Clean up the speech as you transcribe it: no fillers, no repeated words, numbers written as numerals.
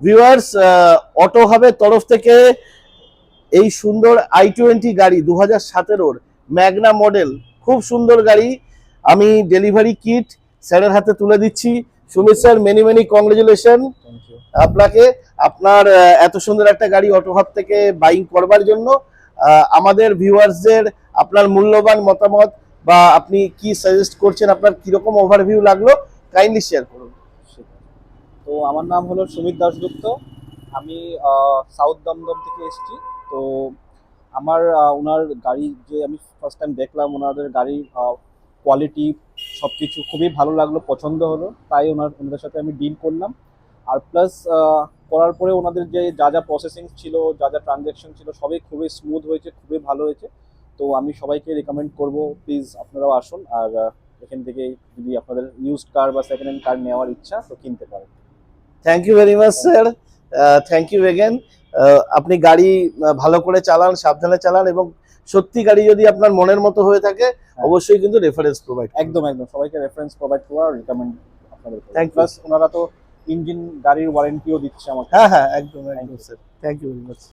Viewers, auto হাবের তরফ থেকে এই সুন্দর i20 গাড়ি 2017-র ম্যাগনা মডেল, খুব সুন্দর গাড়ি, আমি ডেলিভারি কিট স্যারের হাতে তুলে দিচ্ছি। Sumit sir, many many congratulation আপনাকে, আপনার এত সুন্দর একটা গাড়ি অটো হাব থেকে বাইং করবার জন্য। আমাদের ভিউয়ার্সদের আপনার মূল্যবান মতামত বা আপনি কি সাজেস্ট করছেন, আপনার কিরকম ওভারভিউ লাগলো, কাইন্ডলি শেয়ার করুন। তো আমার নাম হলো সুমিত দাশগুপ্ত। আমি সাউথ দমদম থেকে এসেছি। তো আমার ওনার গাড়ি যে আমি ফার্স্ট টাইম দেখলাম, ওনাদের গাড়ির কোয়ালিটি সব কিছু খুবই ভালো লাগলো, পছন্দ হলো, তাই ওনাদের সাথে আমি ডিল করলাম। আর প্লাস করার পরে ওনাদের যে যা যা প্রসেসিং ছিল, যা যা ট্রানজ্যাকশন ছিল, সবই খুবই স্মুথ হয়েছে, খুবই ভালো হয়েছে। তো আমি সবাইকে রেকমেন্ড করব, প্লিজ আপনারাও আসুন। আর এখান থেকে যদি আপনাদের ইউজড কার বা সেকেন্ড হ্যান্ড কার নেওয়ার ইচ্ছা, তো কিনতে পারেন। Thank you very much sir, thank you again. আপনি গাড়ি ভালো করে চালান, সাবধানে চালান, এবং সত্যি গাড়ি যদি আপনার মনের মতো হয়ে থাকে অবশ্যই কিন্তু রেফারেন্স প্রোভাইড। একদম একদম, সবাইকে রেফারেন্স প্রোভাইড করার রিকমেন্ড আপনাদের। Thank you. প্লাস ওনারা তো ইঞ্জিন গাড়ির ওয়ারেন্টিও দিচ্ছে আমাকে। হ্যাঁ হ্যাঁ, একদম একদম sir, thank you very much.